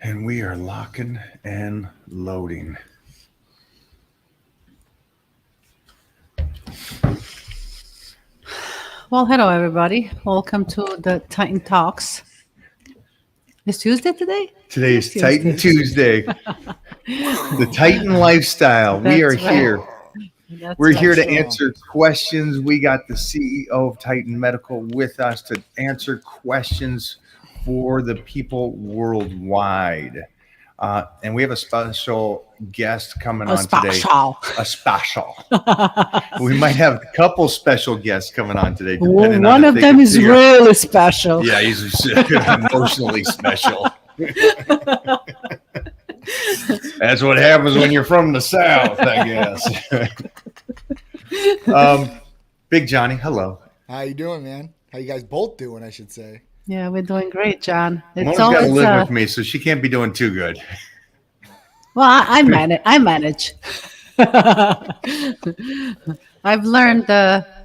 And we are locking and loading. Well, hello everybody. Welcome to the Titan Talks. It's Tuesday today? It Today is is Titan Tuesday. Tuesday, the Titan lifestyle. We are That's right. here. That's We're right. here Titan to Strong. answer questions. We got the CEO of Titan Medical with us to answer questions for the people worldwide. And we have a special guest coming A on today. special. A special. We might have a couple special guests coming on today, Well, depending on one if of they them can is figure. really special. Yeah, he's emotionally special. That's what happens when you're from the South, I guess. Big Johnny, hello. How you doing, man? How you guys both doing, I should say. Yeah, we're doing great, John. It's Mona's all got to it's live with me, so she can't be doing too good. well, I manage. I manage. I've learned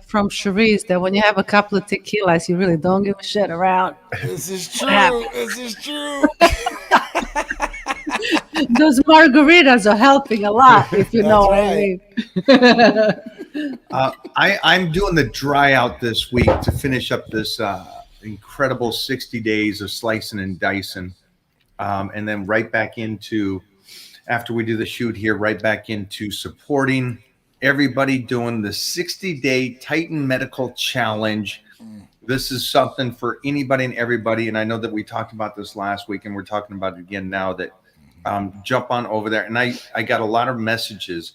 from Cherise that when you have a couple of tequilas, you really don't give a shit around This is what happened. true. This is true. Those margaritas are helping a lot, if you know That's what I right. mean. I'm doing the dry out this week to finish up this incredible 60 days of slicing and dicing. And then right back into, after we do the shoot here, right back into supporting everybody doing the 60-day Titan Medical Challenge. This is something for anybody and everybody. And I know that we talked about this last week and we're talking about it again now that jump on over there. And I got a lot of messages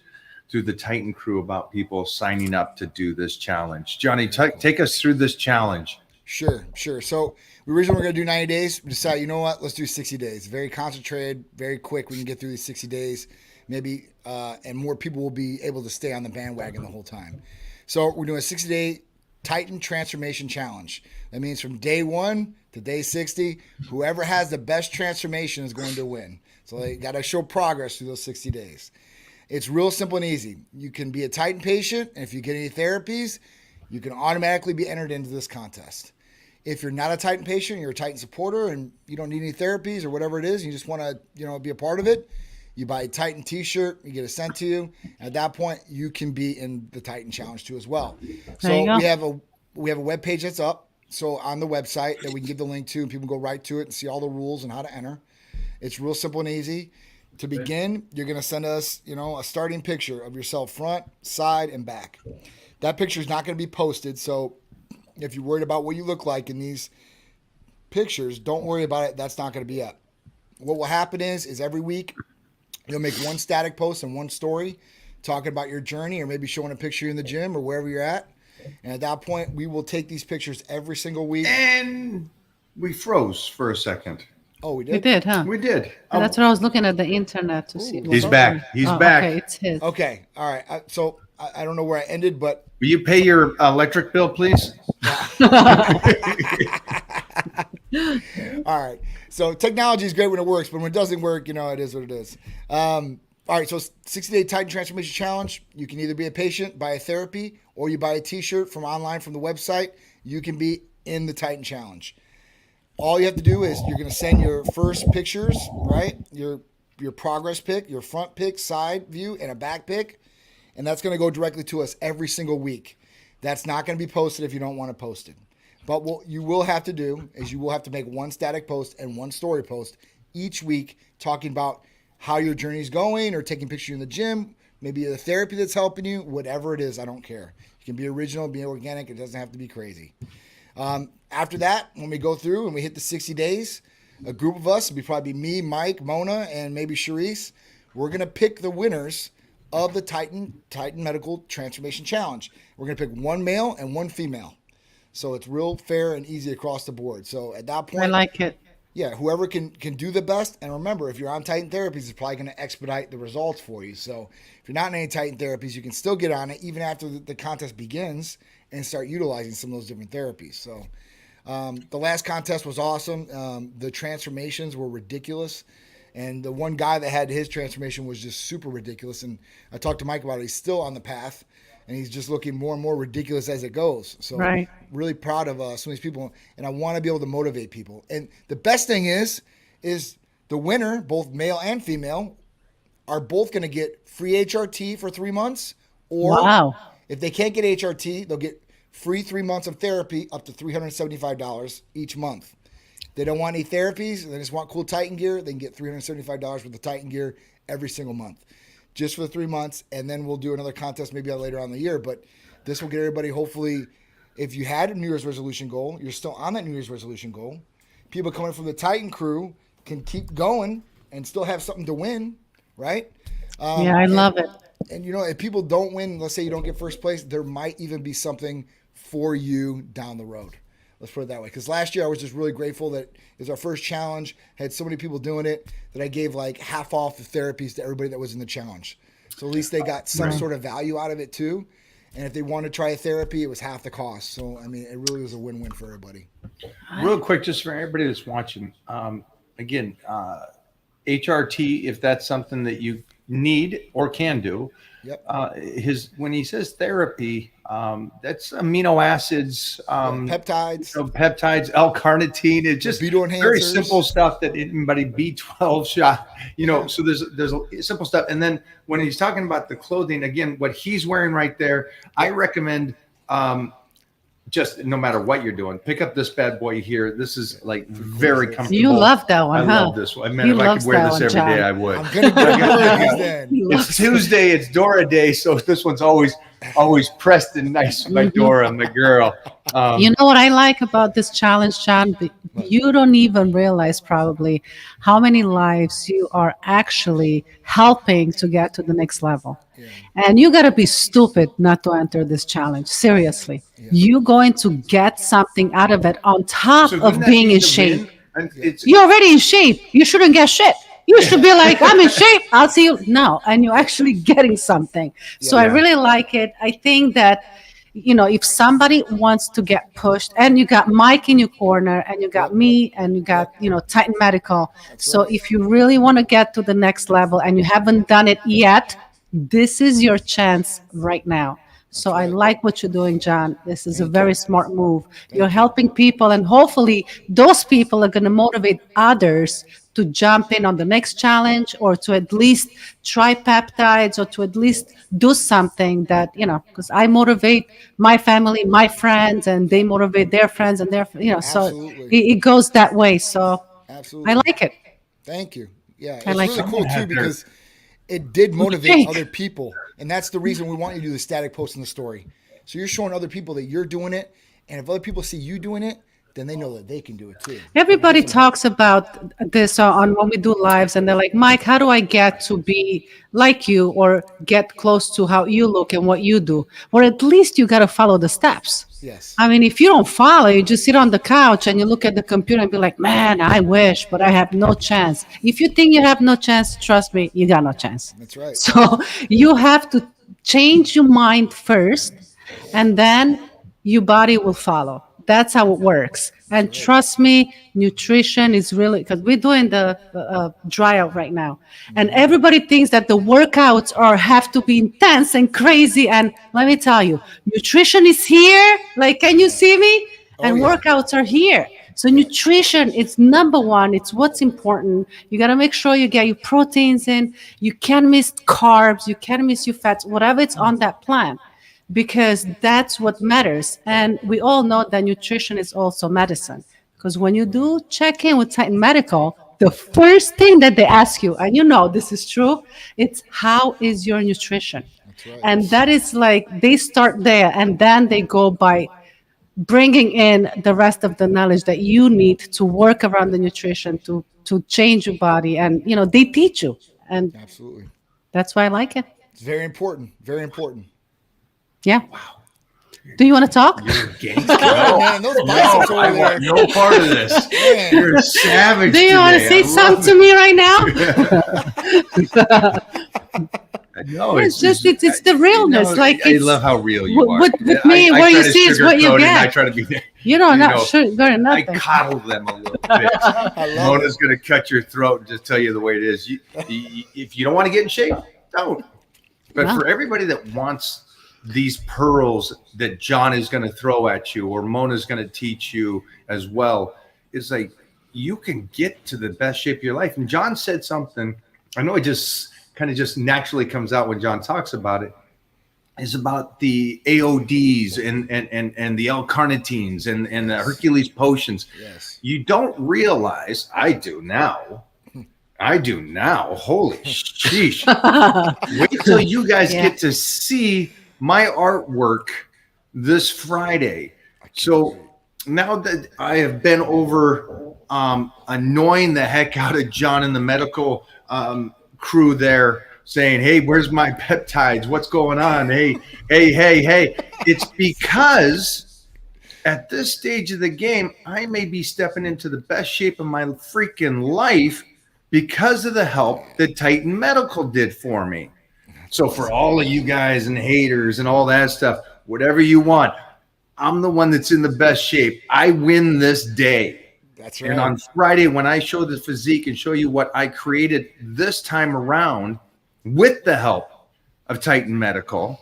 through the Titan crew about people signing up to do this challenge. Johnny, take us through this challenge. Sure. So we originally were going to do 90 days. We decided, you know what? Let's do 60 days. Very concentrated, very quick. We can get through these 60 days, maybe, and more people will be able to stay on the bandwagon the whole time. So we're doing a 60-day Titan Transformation Challenge. That means from day 1 to day 60, whoever has the best transformation is going to win. So they got to show progress through those 60 days. It's real simple and easy. You can be a Titan patient, and if you get any therapies, you can automatically be entered into this contest. If you're not a Titan patient, you're a Titan supporter, and you don't need any therapies or whatever it is, you just want to, be a part of it. You buy a Titan T-shirt, you get it sent to you. At that point, you can be in the Titan Challenge too as well. There you So go. we have a web page that's up. So on the website that we can give the link to, and people can go right to it and see all the rules and how to enter. It's real simple and easy. To begin, you're going to send us, a starting picture of yourself front, side, and back. That picture is not going to be posted, so if you're worried about what you look like in these pictures, don't worry about it. That's not going to be up. What will happen is every week you'll make one static post and one story talking about your journey or maybe showing a picture in the gym or wherever you're at. And at that point, we will take these pictures every single week. And we froze for a second. Oh, we We did? did, huh? We did. And that's what I was looking at the internet to see. Ooh. He's back. He's Oh, back. okay, it's his. Okay. All right. So I don't know where I ended, but Will you pay your electric bill, please? all right. So technology is great when it works, but when it doesn't work, it is what it is. All right. So 60-day Titan Transformation Challenge. You can either be a patient, buy a therapy, or you buy a T-shirt from online from the website. You can be in the Titan Challenge. All you have to do is you're going to send your first pictures, right? Your progress pic, your front pic, side view, and a back pic. And that's going to go directly to us every single week. That's not going to be posted if you don't want to post it. But what you will have to do is you will have to make one static post and one story post each week talking about how your journey is going or taking pictures in the gym, maybe the therapy that's helping you, whatever it is, I don't care. You can be original, be organic. It doesn't have to be crazy. After that, when we go through and we hit the 60 days, a group of us, it'll be probably me, Mike, Mona, and maybe Charisse, we're going to pick the winners of the Titan Medical Transformation Challenge. We're going to pick one male and one female. So it's real fair and easy across the board. So at that point, I like it. yeah, whoever can do the best. And remember, if you're on Titan Therapies, it's probably going to expedite the results for you. So if you're not in any Titan Therapies, you can still get on it even after the contest begins and start utilizing some of those different therapies. So the last contest was awesome. The transformations were ridiculous. And the one guy that had his transformation was just super ridiculous. And I talked to Mike about it. He's still on the path. And he's just looking more and more ridiculous as it goes. So Right. really proud of some of these people. And I want to be able to motivate people. And the best thing is the winner, both male and female, are both going to get free HRT for 3 months. Or Wow. if they can't get HRT, they'll get free 3 months of therapy up to $375 each month. If they don't want any therapies, they just want cool Titan gear, they can get $375 worth of Titan gear every single month, just for the 3 months. And then we'll do another contest maybe later on in the year. But this will get everybody, hopefully, if you had a New Year's resolution goal, you're still on that New Year's resolution goal. People coming from the Titan crew can keep going and still have something to win, right? Yeah, I love it. And, if people don't win, let's say you don't get first place, there might even be something for you down the road. Let's put it that way. Because last year I was just really grateful that it was our first challenge. Had so many people doing it that I gave like half off the therapies to everybody that was in the challenge. So at least they got some sort of value out of it too. And if they want to try a therapy, it was half the cost. So, I mean, it really was a win-win for everybody. Real quick, just for everybody that's watching, again, HRT, if that's something that you need or can do, Yep. When he says therapy, that's amino acids, Peptides. peptides, L-carnitine. It's just Libido very enhancers. simple stuff that anybody B12 shot. So there's a simple stuff. And then when he's talking about the clothing, again, what he's wearing right there, I recommend. Just no matter what you're doing, pick up this bad boy here. This is like very comfortable. You love that one, I huh? love this one. I mean, He if I loves could wear that this one, every John. day, I would. I'm going to get one of these then. He loves It's Tuesday. It's Dora Day, so this one's always pressed and nice by Dora, my girl. You know what I like about this challenge, John? You don't even realize probably how many lives you are actually helping to get to the next level. And you got to be stupid not to enter this challenge. Seriously. You're going to get something out of it on top So of wouldn't that being mean in to shape. win? And it's You're already in shape. You shouldn't get shit. You should be like, I'm in shape. I'll see you. No. And you're actually getting something. So I Yeah. really like it. I think that, if somebody wants to get pushed, and you got Mike in your corner, and you got me, and you got, Titan Medical. So if you really want to get to the next level and you haven't done it yet, this is your chance right now. So I like what you're doing, John. This is a very smart move. You're helping people, and hopefully those people are going to motivate others to jump in on the next challenge, or to at least try peptides, or to at least do something that, because I motivate my family, my friends, and they motivate their friends and their, so Absolutely. it goes that way. So Absolutely. I like it. Thank you. Yeah, it's I like really it. cool too because it did motivate Jake. other people, and that's the reason we want you to do the static post in the story. So you're showing other people that you're doing it, and if other people see you doing it, then they know that they can do it too. Everybody talks about this on when we do lives, and they're like, Mike, how do I get to be like you, or get close to how you look and what you do? Or at least you got to follow the steps. Yes. I mean, if you don't follow, you just sit on the couch and you look at the computer and be like, man, I wish, but I have no chance. If you think you have no chance, trust me, you got no chance. That's right. So you have to change your mind first, and then your body will follow. That's how it works. And trust me, nutrition is really, because we're doing the dry out right now. And everybody thinks that the workouts have to be intense and crazy. And let me tell you, nutrition is here. Like, can you see me? And yeah. workouts are here. So nutrition is number one. It's what's important. You got to make sure you get your proteins in. You can't miss carbs. You can't miss your fats, whatever it's on that plan, because that's what matters. And we all know that nutrition is also medicine, because when you do check in with Titan Medical, the first thing that they ask you, and this is true, it's how is your nutrition? right. And that is like, they start there, and then they go by bringing in the rest of the knowledge that you need to work around the nutrition to change your body. And, they teach you. And Absolutely. that's why I like it. It's very important. Very important. Yeah. Wow. Do you want to talk? You're a gangster. Oh, man, those biceps over I there. want no part of this. Man. You're a savage. Do you want to today. say I love something to me right now? it. No, It's just, it's the realness. Like, I it's, love how real you are. with me, I what try you to see is what you sugarcoat it, and I get. try to be there. not know, sugar or I nothing. coddle them a little bit. I love Mona's going to cut your throat and just tell you the way it is. If you don't want to get in shape, don't. But No. for everybody that wants these pearls that John is going to throw at you, or Mona's going to teach you as well, it's like, you can get to the best shape of your life. And John said something, I know it just kind of just naturally comes out when John talks about it, is about the AODs and the L-carnitines and the Hercules potions. Yes. You don't realize, I do now, holy sheesh. Wait till you guys get to see my artwork this Friday. So now that I have been over annoying the heck out of John and the medical crew there, saying, hey, where's my peptides? What's going on? Hey. It's because at this stage of the game, I may be stepping into the best shape of my freaking life because of the help that Titan Medical did for me. So for all of you guys and haters and all that stuff, whatever you want, I'm the one that's in the best shape. I win this day. That's right. And on Friday, when I show the physique and show you what I created this time around with the help of Titan Medical,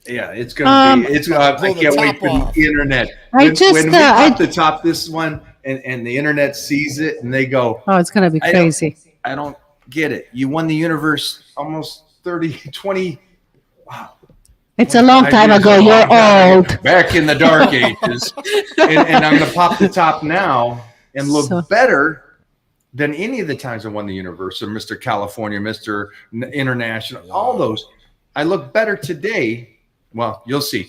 yeah, it's gonna be. It's. I can't wait for the internet. When we pop the top this one, and the internet sees it, and they go, "Oh, it's gonna be crazy." I don't get it. You won the universe almost 20. Wow. It's a long time ago. You're old. Back in the dark ages. and I'm going to pop the top now and look better than any of the times I won the universe, or Mr. California, Mr. International, all those. I look better today. Well, you'll see.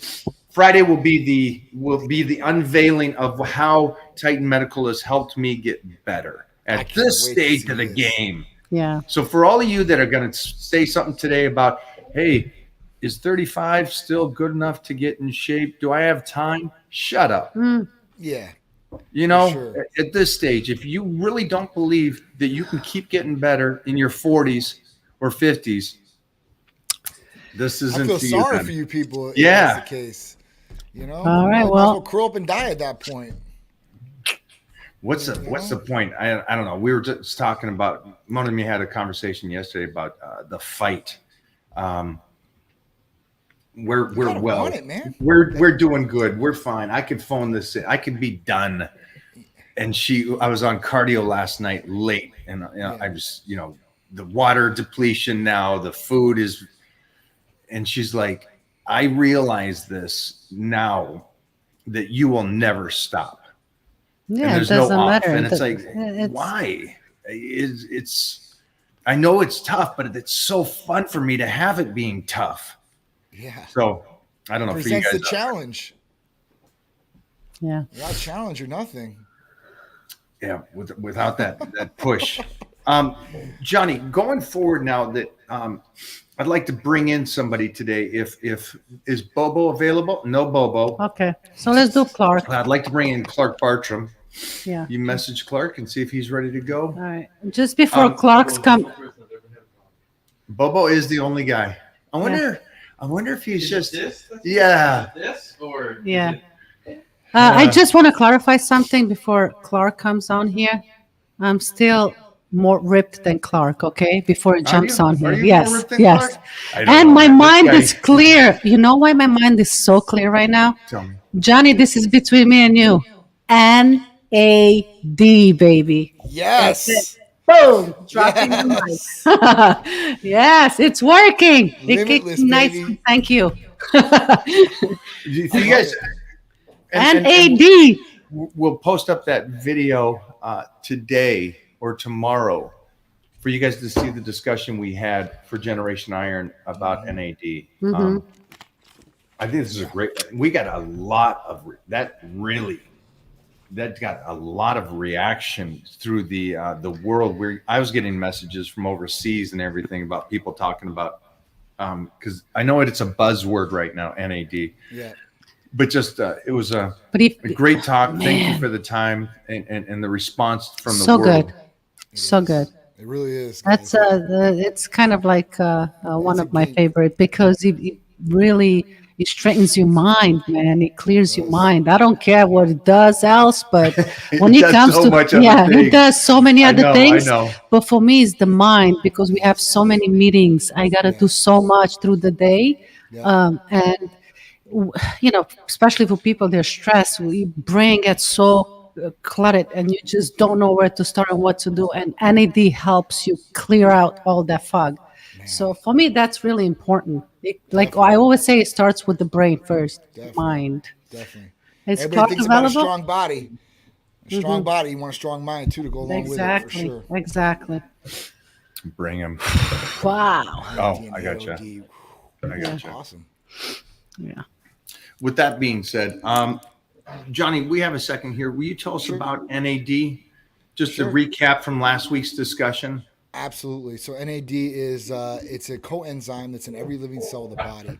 Friday will be the unveiling of how Titan Medical has helped me get better at this stage of the game. Yeah. So for all of you that are going to say something today about, hey, is 35 still good enough to get in shape? Do I have time? Shut up. Yeah. You know, at this stage, if you really don't believe that you can keep getting better in your 40s or 50s, this isn't for you. I feel sorry for you people. Yeah. That's the case. You know? All right. Well, curl up and die at that point. What's the point? I don't know. We were just talking about, one of me had a conversation yesterday about the fight. We're well. It, man. We're doing good. We're fine. I could phone this in. I could be done. And I was on cardio last night late, and I was, the water depletion now, the food is, and she's like, I realize this now that you will never stop. Yeah, and there's it doesn't no off. matter. And it's like, why? It's I know it's tough, but it's so fun for me to have it being tough. Yeah. So I don't know. Presents for you the guys, challenge. Yeah. Without challenge or nothing. Yeah, without that push. Johnny, going forward now that I'd like to bring in somebody today. If is Bobo available? No Bobo. Okay. So let's do Clark. I'd like to bring in Clark Bartram. Yeah. You message Clark and see if he's ready to go. All right. Just before Clark's come. Bobo is the only guy. I wonder if he's just this or yeah. I just want to clarify something before Clark comes on here. I'm still more ripped than Clark, okay? Before he jumps on here. Yes. And my mind is clear. You know why my mind is so clear right now? Tell me. Johnny, this is between me and you. NAD, baby. Yes. Boom. Dropping the mic. Yes, it's working. Limitless, Nice. baby. Thank you. You guys, NAD. We'll post up that video today or tomorrow for you guys to see the discussion we had for Generation Iron about NAD. Mm-hmm. I think this is a great. We got a lot of that. Really, that got a lot of reaction through the world. Where I was getting messages from overseas and everything about people talking about because I know it's a buzzword right now, NAD. Yeah. But just it was a great talk. Man. Thank you for the time and the response from the world. Good. So good. It really is. That's it's kind of like one of my favorite because it really it straightens your mind, man. It clears your mind. I don't care what it does else, but when it comes to it does so many other things. I know. But for me, it's the mind because we have so many meetings. I gotta do so much through the day, and especially for people they're stressed. We bring it so cluttered and you just don't know where to start and what to do. And NAD helps you clear out all that fog. So for me, that's really important. Like I always say, it starts with the brain first, Definitely. mind. Definitely. Is Everybody Clark thinks about a available? strong body. A strong body, you want a strong mind too to go along Exactly. with it for sure. Exactly. Bring him. Wow. Oh, I gotcha. DNAOD. I gotcha. Awesome. Yeah. With that being said, Johnny, we have a second here. Will you tell us about NAD? Just Sure. to recap from last week's discussion. Absolutely. So NAD is it's a coenzyme that's in every living cell of the body.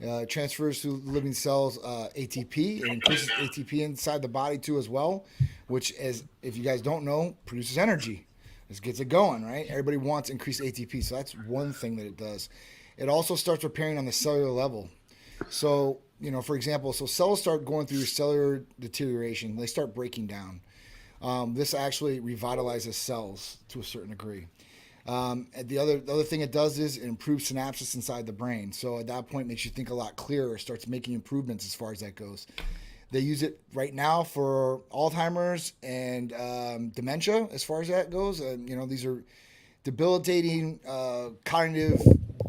It transfers to living cells ATP. It increases ATP inside the body too as well, which, as if you guys don't know, produces energy. This gets it going, right? Everybody wants increased ATP, so that's one thing that it does. It also starts repairing on the cellular level. So, for example, so cells start going through cellular deterioration. They start breaking down. This actually revitalizes cells to a certain degree. The other thing it does is it improves synapses inside the brain. So at that point, it makes you think a lot clearer, starts making improvements as far as that goes. They use it right now for Alzheimer's and dementia as far as that goes. These are debilitating cognitive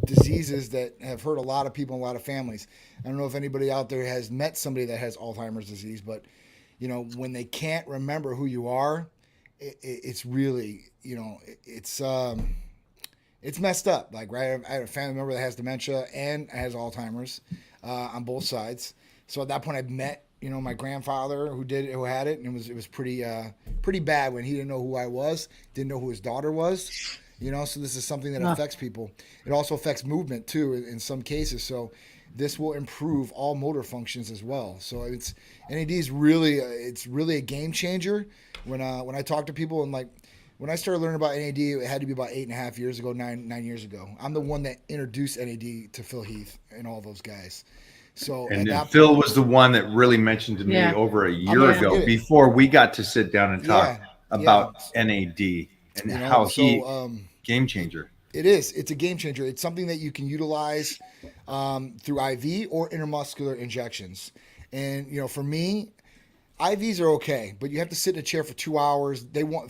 diseases that have hurt a lot of people in a lot of families. I don't know if anybody out there has met somebody that has Alzheimer's disease, but when they can't remember who you are, it's really, it's messed up. Like, right, I have a family member that has dementia and has Alzheimer's on both sides. So at that point, I met, my grandfather who had it, and it was pretty bad when he didn't know who I was, didn't know who his daughter was. So this is something that affects people. It also affects movement too in some cases. So this will improve all motor functions as well. So NAD is really it's really a game changer. When I talk to people, and like when I started learning about NAD, it had to be about 8.5 years ago, nine years ago. I'm the one that introduced NAD to Phil Heath and all those guys. So And then Phil was the one that really mentioned to me over a year ago, before we got to sit down and talk about NAD and how he game changer. It is. It's a game changer. It's something that you can utilize through IV or intramuscular injections. And for me, IVs are okay, but you have to sit in a chair for 2 hours.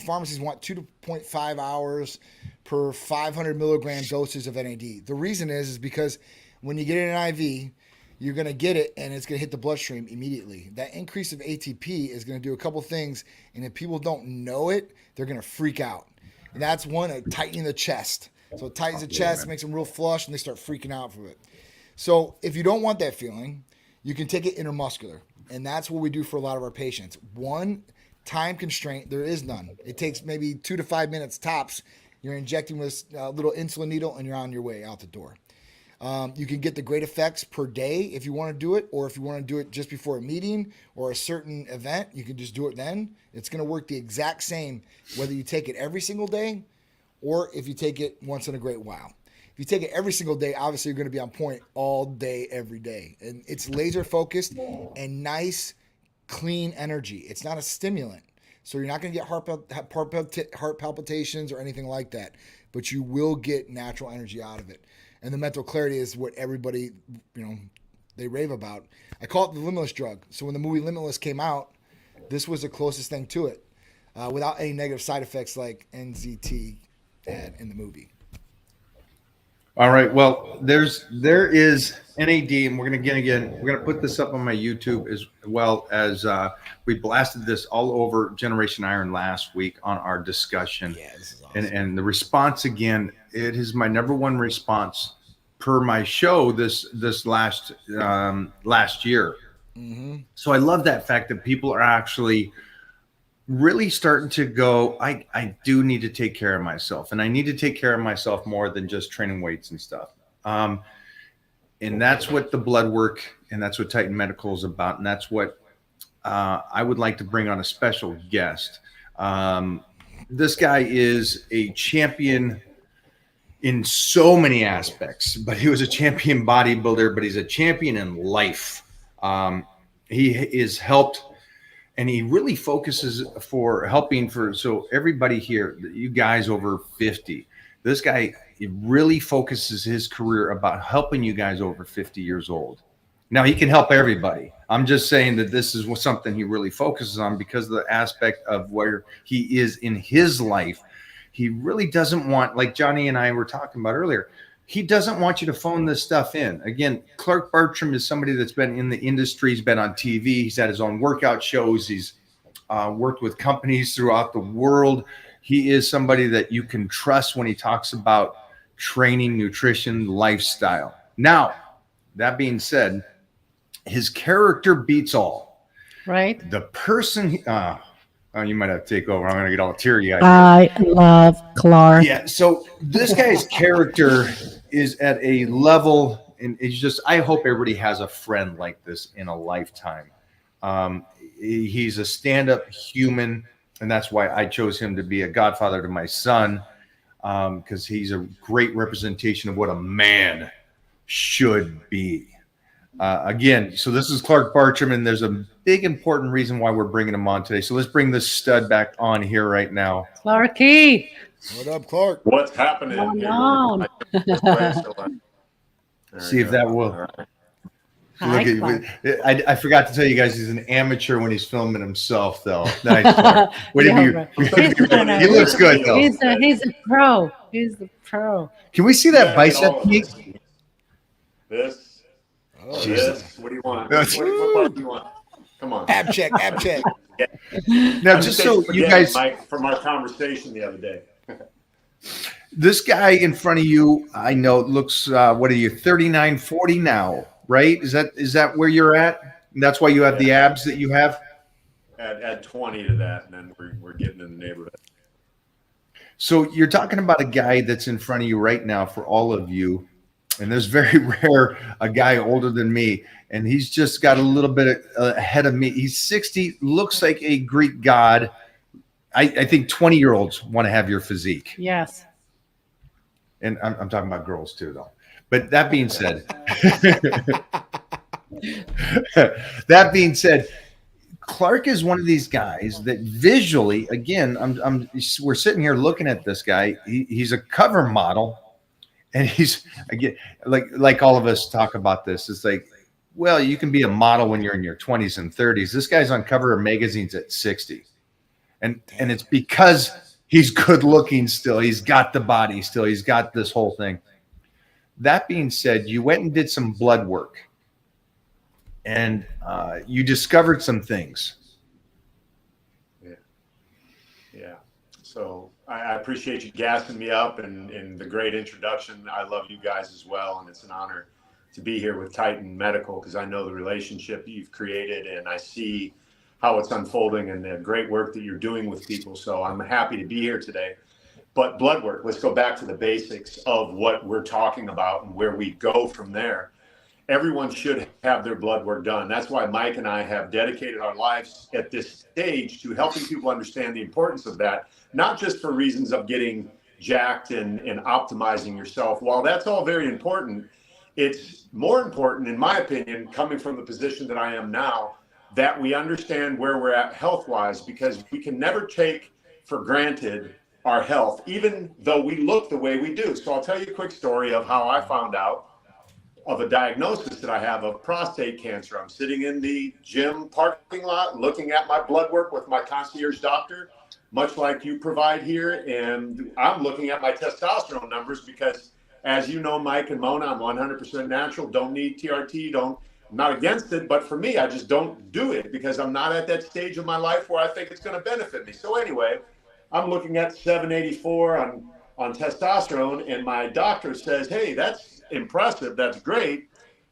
Pharmacies want 2.5 hours per 500 milligram doses of NAD. The reason is because when you get an IV, you're going to get it and it's going to hit the bloodstream immediately. That increase of ATP is going to do a couple things, and if people don't know it, they're going to freak out. And that's one, tightening the chest. So it tightens the chest, makes them real flush, and they start freaking out from it. So if you don't want that feeling, you can take it intramuscular. And that's what we do for a lot of our patients. One, time constraint, there is none. It takes maybe 2 to 5 minutes tops. You're injecting with a little insulin needle, and you're on your way out the door. You can get the great effects per day if you want to do it, or if you want to do it just before a meeting or a certain event, you can just do it then. It's going to work the exact same whether you take it every single day or if you take it once in a great while. If you take it every single day, obviously you're going to be on point all day, every day. And it's laser focused and nice, clean energy. It's not a stimulant. So you're not going to get heart palpitations or anything like that, but you will get natural energy out of it. And the mental clarity is what everybody, they rave about. I call it the Limitless drug. So when the movie Limitless came out, this was the closest thing to it, without any negative side effects like NZT had in the movie. All right. Well, there is NAD, and we're gonna put this up on my YouTube as well as we blasted this all over Generation Iron last week on our discussion. Yeah, this is awesome. And the response, again, it is my number one response per my show this last year. Mm-hmm. So I love that fact that people are actually really starting to go, I do need to take care of myself, and I need to take care of myself more than just training weights and stuff. And that's what the blood work, and that's what Titan Medical is about. And that's what I would like to bring on a special guest. This guy is a champion in so many aspects, but he was a champion bodybuilder, but he's a champion in life. He is helped, and he really focuses so everybody here, you guys over 50, this guy, he really focuses his career about helping you guys over 50 years old. Now he can help everybody. I'm just saying that this is something he really focuses on because of the aspect of where he is in his life. He really doesn't want, like Johnny and I were talking about earlier, he doesn't want you to phone this stuff in. Again, Clark Bartram is somebody that's been in the industry. He's been on TV. He's had his own workout shows. He's worked with companies throughout the world. He is somebody that you can trust when he talks about training, nutrition, lifestyle. Now, that being said, his character beats all. Right. The person, you might have to take over. I'm going to get all teary-eyed. I love Clark. Yeah. So this guy's character is at a level, and it's just, I hope everybody has a friend like this in a lifetime. He's a stand-up human, and that's why I chose him to be a godfather to my son, because he's a great representation of what a man should be. Again, so this is Clark Bartram, and there's a big important reason why we're bringing him on today. So let's bring this stud back on here right now. Clarky. What up, Clark? What's happening? Going on? See if that will. Hi, Look Clark. at, I forgot to tell you guys, he's an amateur when he's filming himself, though. Nice. Clark. What do you? Right. He looks good, though. He's a pro. He's the pro. Can we see that bicep peak? This. Oh, This. What do you want? What part do you want? Come on. ab check, ab check. Now, I'm just so you forgetting, guys, Mike, from our conversation the other day. this guy in front of you, I know looks. What are you? 39, 40 now, right? Is that where you're at? And that's why you have the abs that you have. Add 20 to that, and then we're getting in the neighborhood. So you're talking about a guy that's in front of you right now for all of you. And there's very rare a guy older than me, and he's just got a little bit ahead of me. He's 60, looks like a Greek god. I think 20-year-olds want to have your physique. Yes. And I'm talking about girls too, though. But that being said, Clark is one of these guys that visually, again, we're sitting here looking at this guy. He's a cover model. And he's, again, like all of us talk about this. It's like, well, you can be a model when you're in your 20s and 30s. This guy's on cover of magazines at 60. And it's because he's good looking still. He's got the body still. He's got this whole thing. That being said, you went and did some blood work. And you discovered some things. Yeah. So I appreciate you gassing me up and the great introduction. I love you guys as well, and it's an honor to be here with Titan Medical because I know the relationship you've created, and I see how it's unfolding and the great work that you're doing with people. So I'm happy to be here today. But blood work, let's go back to the basics of what we're talking about and where we go from there. Everyone should have their blood work done. That's why Mike and I have dedicated our lives at this stage to helping people understand the importance of that, not just for reasons of getting jacked and optimizing yourself. While that's all very important, it's more important, in my opinion, coming from the position that I am now, that we understand where we're at health-wise, because we can never take for granted our health, even though we look the way we do. So I'll tell you a quick story of how I found out of a diagnosis that I have of prostate cancer. I'm sitting in the gym parking lot looking at my blood work with my concierge doctor, much like you provide here, and I'm looking at my testosterone numbers because, as you know, Mike and Mona, I'm 100% natural, don't need TRT, I'm not against it, but for me, I just don't do it because I'm not at that stage of my life where I think it's going to benefit me. So anyway, I'm looking at 784 on testosterone, and my doctor says, hey, that's impressive, that's great,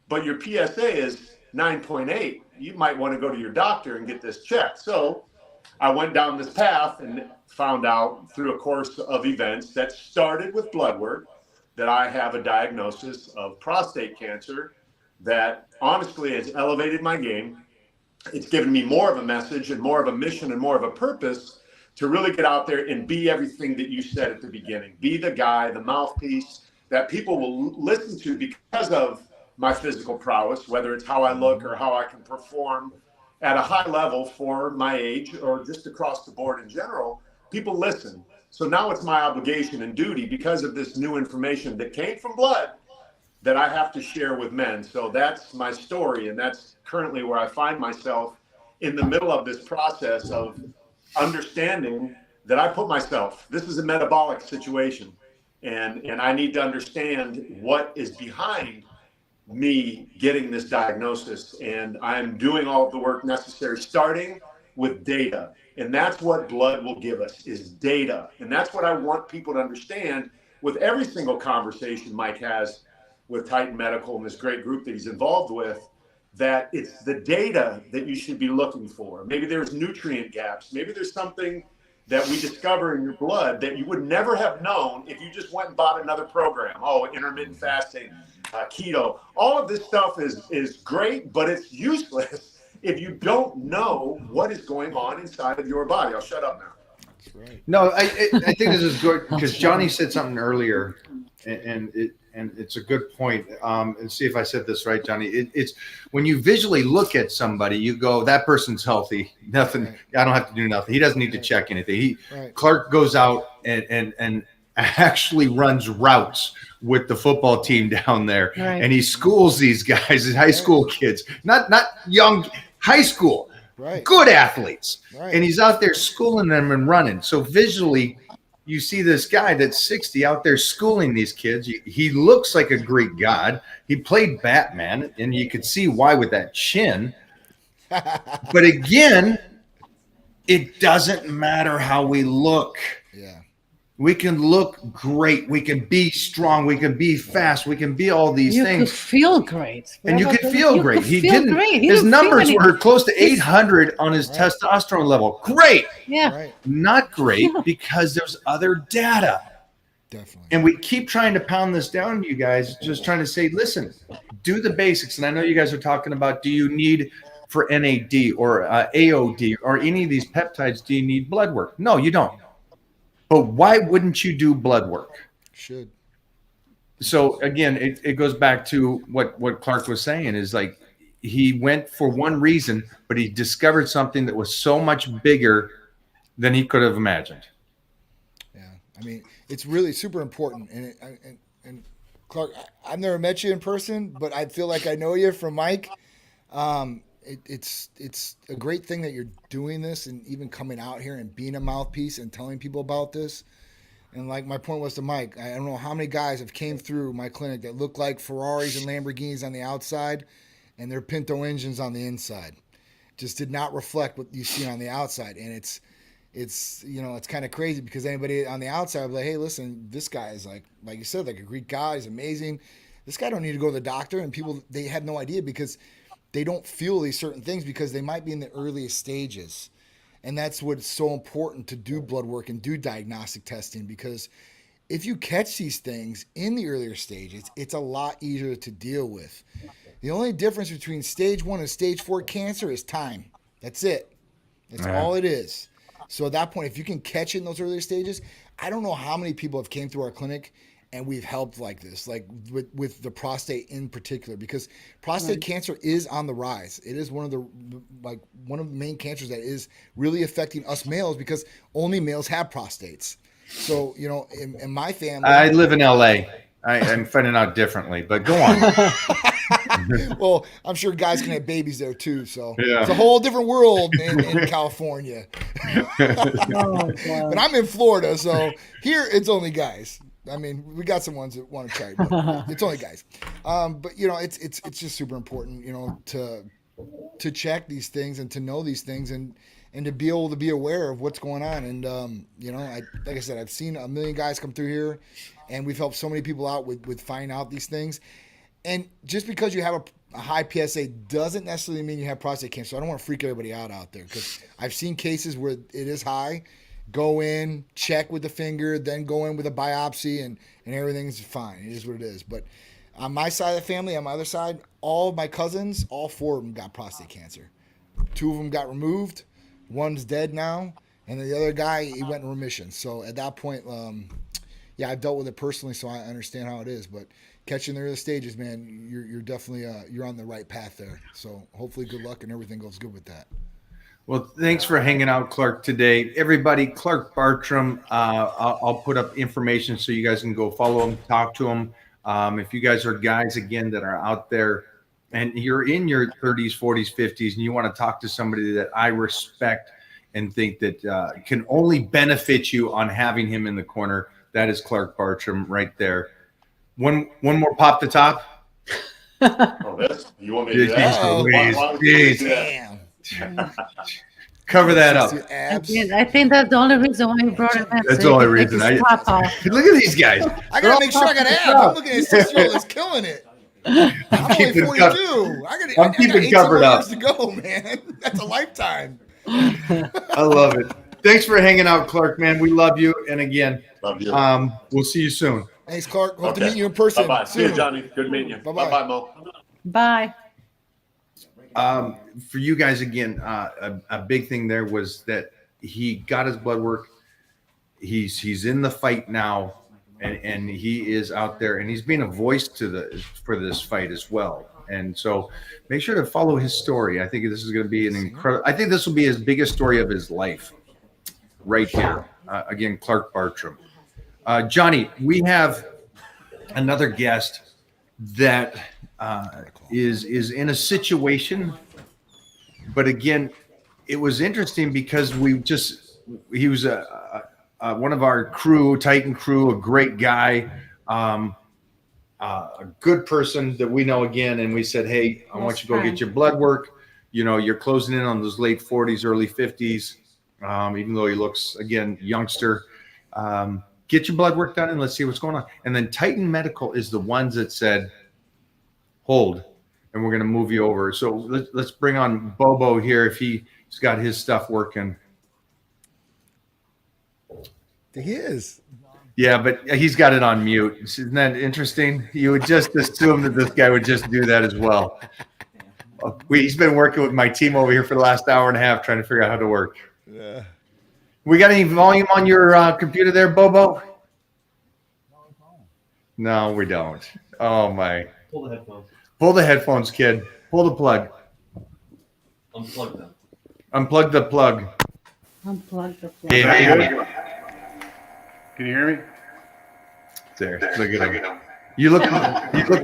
but your PSA is 9.8. You might want to go to your doctor and get this checked. So I went down this path and found out through a course of events that started with blood work that I have a diagnosis of prostate cancer that honestly has elevated my game. It's given me more of a message and more of a mission and more of a purpose to really get out there and be everything that you said at the beginning. Be the guy, the mouthpiece that people will listen to because of my physical prowess, whether it's how I look or how I can perform at a high level for my age or just across the board in general. People listen. So now it's my obligation and duty, because of this new information that came from blood, that I have to share with men. So that's my story, and that's currently where I find myself in the middle of this process of understanding that I put myself, this is a metabolic situation, and I need to understand what is behind me getting this diagnosis. And I'm doing all of the work necessary, starting with data. And that's what blood will give us, is data. And that's what I want people to understand with every single conversation Mike has with Titan Medical and this great group that he's involved with, that it's the data that you should be looking for. Maybe there's nutrient gaps. Maybe there's something that we discover in your blood that you would never have known if you just went and bought another program. Oh, intermittent fasting, keto. All of this stuff is great, but it's useless if you don't know what is going on inside of your body. I'll shut up now. That's right. No, I think this is good because Johnny said something earlier, and it's a good point. And see if I said this right, Johnny. It's when you visually look at somebody, you go, that person's healthy. Nothing. Right. I don't have to do nothing. He doesn't need to check anything. Right. Clark goes out and actually runs routes with the football team down there, Right. and he schools these guys, high school kids, not young, high school. Right. Good athletes. Right. And he's out there schooling them and running. So visually, you see this guy that's 60 out there schooling these kids. He looks like a Greek god. He played Batman, and you could see why with that chin. But again, it doesn't matter how we look. Yeah. We can look great. We can be strong. We can be fast. We can be all these You things. could feel great. And you Remember could that? feel You great. could He feel didn't. great. He His didn't feel numbers anything. were close to 800 on his Right. testosterone level. Great. Yeah. Right. Not great because there's other data. Definitely. And we keep trying to pound this down to you guys, just trying to say, listen, do the basics. And I know you guys are talking about, do you need for NAD or AOD or any of these peptides, do you need blood work? No, you don't. But why wouldn't you do blood work? Should. So again, it goes back to what Clark was saying is like, he went for one reason, but he discovered something that was so much bigger than he could have imagined. Yeah. I mean, it's really super important. And Clark, I've never met you in person, but I feel like I know you from Mike. It's a great thing that you're doing this and even coming out here and being a mouthpiece and telling people about this. And like my point was to Mike, I don't know how many guys have came through my clinic that look like Ferraris and Lamborghinis on the outside and they're Pinto engines on the inside. Just did not reflect what you see on the outside. And it's kind of crazy because anybody on the outside will be like, hey, listen, this guy is like you said, like a Greek guy. He's amazing. This guy don't need to go to the doctor. And people, they had no idea because they don't feel these certain things because they might be in the earliest stages. And that's what's so important to do blood work and do diagnostic testing, because if you catch these things in the earlier stages, it's a lot easier to deal with. The only difference between stage 1 and stage 4 cancer is time. That's it. That's all it is. So at that point, if you can catch it in those earlier stages, I don't know how many people have came through our clinic and we've helped like this, like with the prostate in particular, because prostate cancer is on the rise. It is one of the main cancers that is really affecting us males because only males have prostates. So, in my family, I live in LA. I'm finding out differently, but go on. well, I'm sure guys can have babies there too. So Yeah. it's a whole different world in California. Oh, God. But I'm in Florida, so here it's only guys. I mean, we got some ones that want to try, but it's only guys. But it's just super important, to check these things and to know these things and to be able to be aware of what's going on. And like I said, I've seen a million guys come through here, and we've helped so many people out with finding out these things. And just because you have a high PSA doesn't necessarily mean you have prostate cancer. So I don't want to freak everybody out there because I've seen cases where it is high. Go in, check with the finger, then go in with a biopsy, and everything's fine. It is what it is. But on my side of the family, on my other side, all of my cousins, all 4 of them got prostate cancer. 2 of them got removed. One's dead now. And the other guy, he went in remission. So at that point, I've dealt with it personally, so I understand how it is. But catching the early stages, man, you're definitely you're on the right path there. So hopefully good luck and everything goes good with that. Well, thanks for hanging out, Clark, today. Everybody, Clark Bartram, I'll put up information so you guys can go follow him, talk to him. If you guys are guys again that are out there and you're in your 30s, 40s, 50s, and you want to talk to somebody that I respect and think that can only benefit you on having him in the corner, that is Clark Bartram right there. One more pop the top. Oh, this? You want me to do that? Oh, Why don't we do that? Damn. Cover that up. Abs. I think that's the only reason why you brought him in. That's so the only he can take reason. his top off. Look at these guys. I gotta make sure I got abs. I'm looking at a 6-year-old that's killing it. I'm only keeping 42. I got keeping 8 covered up. years to go, man. That's a lifetime. I love it. Thanks for hanging out, Clark, man. We love you. And again, Love you. we'll see you soon. Thanks, Clark. Hope to Okay. meet you in person Bye-bye. See you, soon. Johnny. Good meeting you. Bye-bye. Bye-bye, Mo. Bye. For you guys, again, a big thing there was that he got his blood work. He's in the fight now, and he is out there, and he's being a voice for this fight as well. And so make sure to follow his story. I think this is going to be an incredible. I think this will be his biggest story of his life, right here. Again, Clark Bartram. Johnny, we have another guest that is in a situation, but again, it was interesting because he was one of our crew, Titan crew, a great guy, a good person that we know again, and we said, hey, I want you to go get your blood work. You know, you're closing in on those late 40s, early 50s, even though he looks, again, youngster. Get your blood work done and let's see what's going on. And then Titan Medical is the ones that said, hold, and we're going to move you over. So let's bring on Bobo here if he's got his stuff working. He is. Yeah, but he's got it on mute. Isn't that interesting? You would just assume that this guy would just do that as well. He's been working with my team over here for the last hour and a half trying to figure out how to work. Yeah. We got any volume on your computer there, Bobo? No, we don't. Oh, my. Pull the headphones. Pull the headphones, kid. Pull the plug. Unplug them. Unplug the plug. Unplug the plug. Hey, Can you hear me? there. Look at him. You look.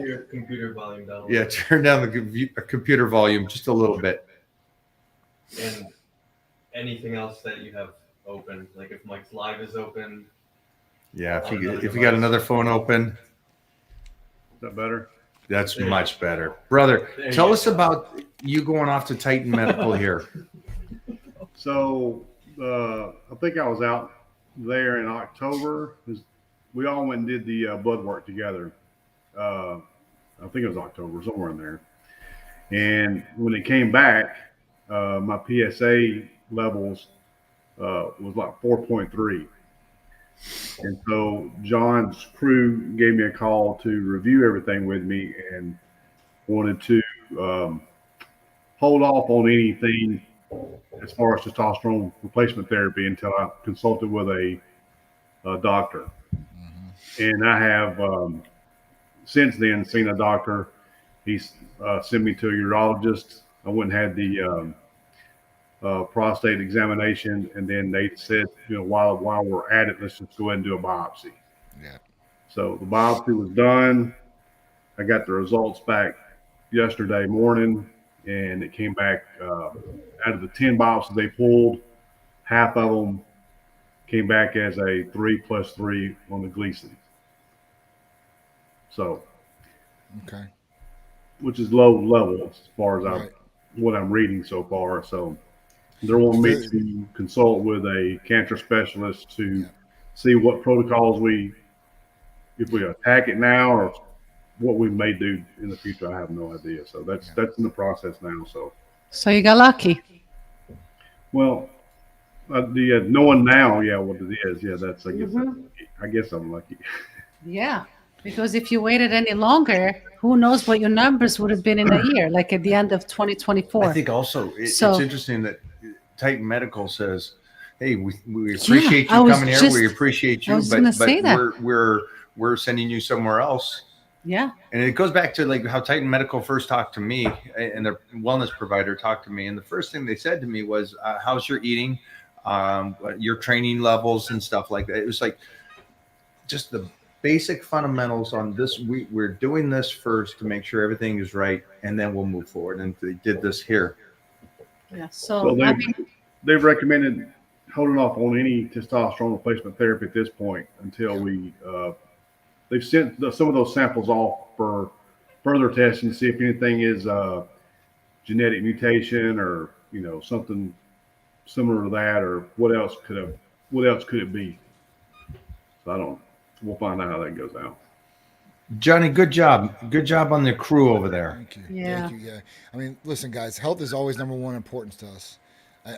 Your computer volume down. Yeah, turn down the computer volume just a little bit. And anything else that you have open, like if Mike's Live is open. Yeah, if you got another phone open, Is that better? that's much better. Brother, There tell you us go. about you going off to Titan Medical here. So I think I was out there in October. We all went and did the blood work together. I think it was October, somewhere in there. And when it came back, my PSA levels was like 4.3. And so John's crew gave me a call to review everything with me and wanted to hold off on anything as far as testosterone replacement therapy until I consulted with a doctor. And I have since then seen a doctor. He's sent me to a urologist. I went and had the prostate examination, and then they said, you know, while we're at it, let's just go ahead and do a biopsy. Yeah. So the biopsy was done. I got the results back yesterday morning, and it came back out of the 10 biopsies they pulled, half of them came back as a 3+3 on the Gleason. So, Okay. which is low level as far as Right. what I'm reading so far. So they're wanting me to consult with a cancer specialist to see what protocols if we attack it now or what we may do in the future. I have no idea. So that's in the process now. So you got lucky. Well, knowing now, what it is, that's I guess I'm lucky. Yeah. Because if you waited any longer, who knows what your numbers would have been in a year, like at the end of 2024. I think also it's So- interesting that Titan Medical says, "Hey, we appreciate I you was coming here. just- We appreciate you, I was but gonna say that. we're sending you somewhere else." Yeah. And it goes back to like how Titan Medical first talked to me, and their wellness provider talked to me, and the first thing they said to me was, "How's your eating, your training levels, and stuff like that." It was like just the basic fundamentals on this. We're doing this first to make sure everything is right, and then we'll move forward. And they did this here. Yeah. So So I mean, they've recommended holding off on any testosterone replacement therapy at this point until they've sent some of those samples off for further testing to see if anything is genetic mutation or something similar to that, or what else could it be? So I don't. We'll find out how that goes out. Johnny, good job. Good job on the crew over there. Thank you. Yeah. Thank you. Yeah. I mean, listen, guys, health is always number one importance to us.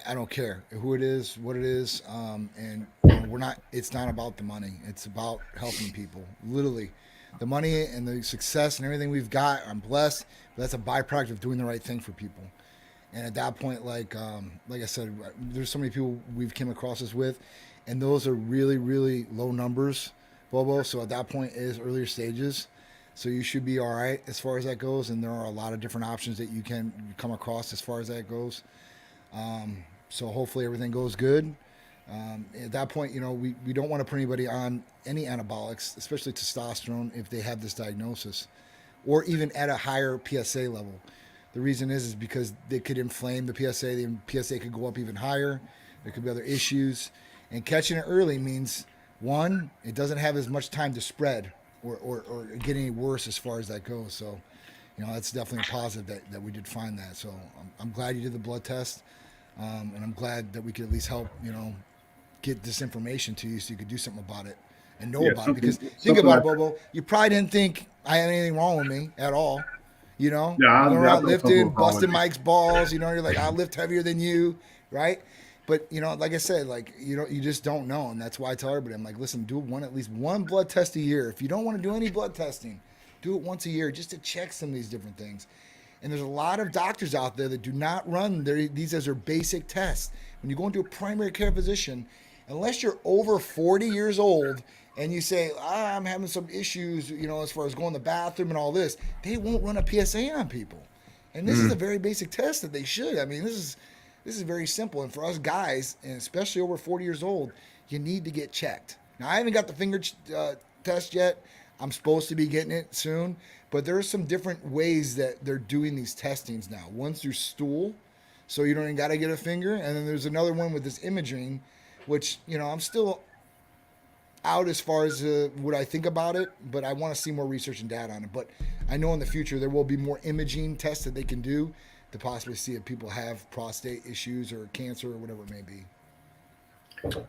I don't care who it is, what it is. And it's not about the money. It's about helping people. Literally, the money and the success and everything we've got, I'm blessed, but that's a byproduct of doing the right thing for people. And at that point, like I said, there's so many people we've came across this with, and those are really, really low numbers, Bobo. So at that point, it is earlier stages. So you should be all right as far as that goes. And there are a lot of different options that you can come across as far as that goes. So hopefully everything goes good. At that point, we don't want to put anybody on any anabolics, especially testosterone, if they have this diagnosis, or even at a higher PSA level. The reason is because they could inflame the PSA. The PSA could go up even higher. There could be other issues. And catching it early means, one, it doesn't have as much time to spread or get any worse as far as that goes. So, that's definitely a positive that we did find that. So I'm glad you did the blood test. And I'm glad that we could at least help, get this information to you so you could do something about it and know about it. Because think about it, Bobo, you probably didn't think I had anything wrong with me at all. Yeah, going around lifting, probably. busting Mike's balls. You're like, I lift heavier than you, right? But like I said, you just don't know, and that's why I tell everybody, I'm like, listen, do at least one blood test a year. If you don't want to do any blood testing, do it once a year just to check some of these different things. And there's a lot of doctors out there that do not run these as their basic tests. When you go into a primary care physician, unless you're over 40 years old and you say, I'm having some issues, as far as going to the bathroom and all this, they won't run a PSA on people. And this is a very basic test that they should. I mean, this is very simple. And for us guys, and especially over 40 years old, you need to get checked. Now, I haven't got the finger test yet. I'm supposed to be getting it soon. But there are some different ways that they're doing these testings now. One's through stool, so you don't even got to get a finger. And then there's another one with this imaging, which, I'm still out as far as what I think about it, but I want to see more research and data on it. But I know in the future there will be more imaging tests that they can do to possibly see if people have prostate issues or cancer or whatever it may be.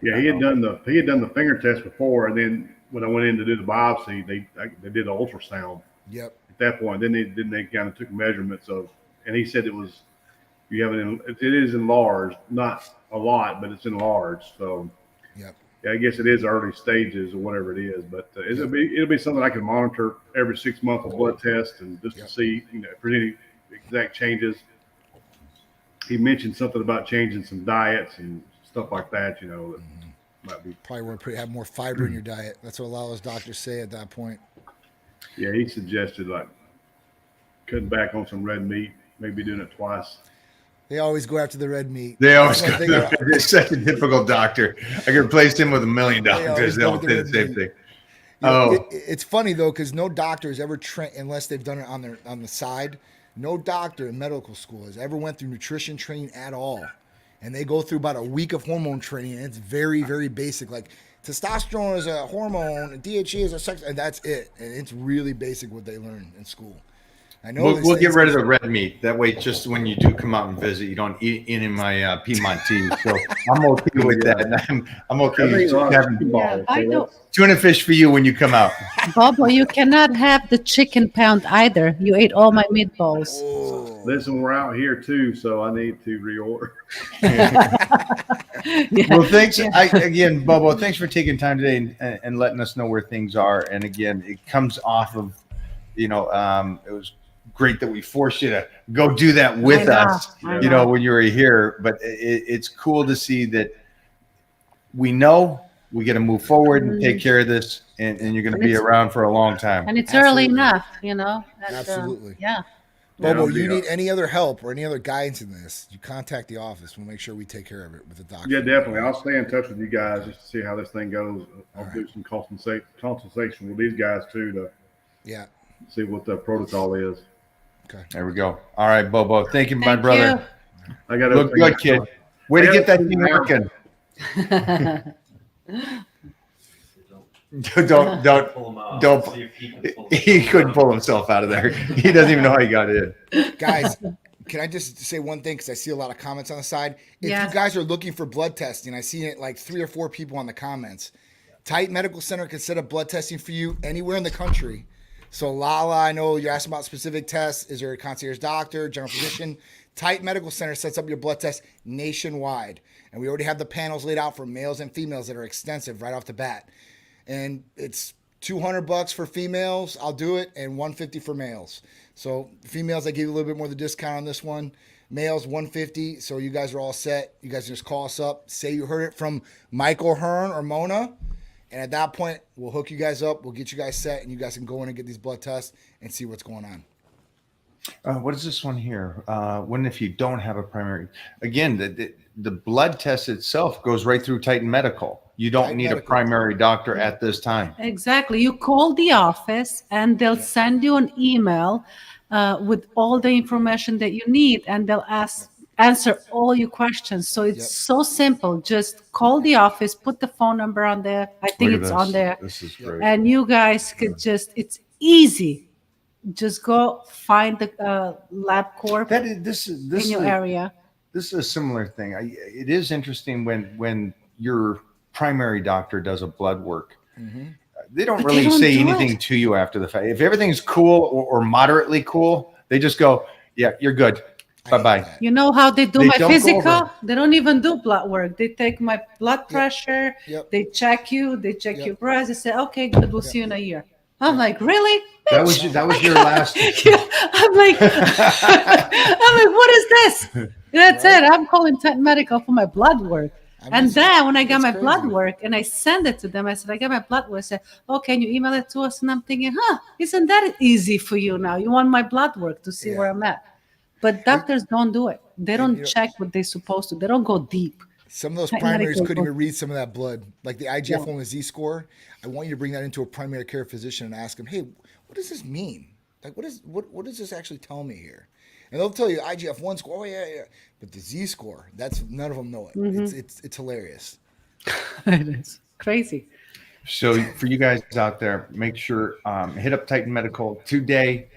Yeah, he had done the finger test before, and then when I went in to do the biopsy, they did an ultrasound. Yep. At that point, then they kind of took measurements of, and he said it is enlarged, not a lot, but it's enlarged. So, yep. Yeah, I guess it is early stages or whatever it is, but it'll be something I can monitor every 6 months with blood test and just to see if there's any exact changes. He mentioned something about changing some diets and stuff like that. That might be probably want to have more fiber in your diet. That's what a lot of those doctors say at that point. Yeah, he suggested cutting back on some red meat, maybe doing it twice. They always go after the red meat. They always go. They're such a typical doctor. I could replace him with $1 million doctors. They all say the same thing. It's funny though, because no doctor has ever trained unless they've done it on the side. No doctor in medical school has ever went through nutrition training at all, and they go through about a week of hormone training, and it's very, very basic. Like testosterone is a hormone, and DHEA is a sex, and that's it. And it's really basic what they learn in school. I know we'll get rid of the red meat. That way, just when you do come out and visit, you don't eat any of my Piedmontese. So I'm okay with that. I'm okay with having I know. tuna fish for you when you come out. Bobo, you cannot have the chicken pound either. You ate all my meatballs. Oh. Listen, we're out here too, so I need to reorder. Yeah. Well, thanks again, Bobo. Thanks for taking time today and letting us know where things are. And again, it comes off of, it was great that we forced you to go do that with us, when you were here. But it's cool to see that we know we got to move forward and take care of this, and you're going to be around for a long time. And it's Absolutely. early enough, Absolutely. Yeah. Bobo, it'll you be, need any other help or any other guidance in this, you contact the office. We'll make sure we take care of it with the doctor. Yeah, definitely. I'll stay in touch with you guys just to see how this thing goes. I'll All do some consultation with these guys too to Yeah. see what the protocol is. Okay. There we go. All right, Bobo. Thank you, my Thank brother. I got Look good, kid. Way to Yeah. get that thing working. don't Pull him out. don't- See if he can pull he himself couldn't out. pull himself out of there. He doesn't even know how he got in. Guys, can I just say one thing? Because I see a lot of comments on the side. If Yes. you guys are looking for blood testing, I see it like 3 or 4 people on the comments. Titan Medical Center can set up blood testing for you anywhere in the country. So Lala, I know you're asking about specific tests. Is there a concierge doctor, general physician? Titan Medical Center sets up your blood test nationwide. And we already have the panels laid out for males and females that are extensive right off the bat. And it's $200 for females. I'll do it, and $150 for males. So females, I give you a little bit more of the discount on this one. Males, $150. So you guys are all set. You guys just call us up. Say you heard it from Michael Hearn or Mona. And at that point, we'll hook you guys up. We'll get you guys set, and you guys can go in and get these blood tests and see what's going on. What is this one here? When if you don't have a primary, again, the blood test itself goes right through Titan Medical. You don't Titan need Medical. a primary doctor at this time. Exactly. You call the office and they'll send you an email with all the information that you need, and they'll answer all your questions. So it's Yep. so simple. Just call the office, put the phone number on there. I think Look at it's this. on there. This is great. And you guys could just, it's easy. Just go find the LabCorp That is this is this in your is, area. this is a similar thing. It is interesting when your primary doctor does a blood work. They don't But they really don't say do anything it. to you after the fact. If everything's cool or moderately cool, they just go, "Yeah, you're good. Bye bye." You know how they do They my don't go physical? over. They don't even do blood work. They take my blood pressure. Yep. They check you. They check Yep. your breast. They say, "Okay, good. We'll see you in a year." I'm like, "Really?" That was your last. Yeah, I'm like, what is this? That's it. I'm calling Titan Medical for my blood work. I mean, And it's- then when I got it's my crazy. blood work and I send it to them, I said, I got my blood work. I said, oh, can you email it to us? And I'm thinking, isn't that easy for you now? You want my blood work to see Yeah. where I'm at. But doctors don't do it. They don't you know- check what they're supposed to. They don't go deep. Some of those Titan primaries Medical couldn't goes- even read some of that blood, like the IGF-1 with Z-score. I want you to bring that into a primary care physician and ask them, hey, what does this mean? Like, what does this actually tell me here? And they'll tell you IGF-1 score. Oh yeah. But the Z-score, that's none of them know it. Mm-hmm. It's hilarious. It is crazy. So for you guys out there, make sure hit up Titan Medical today.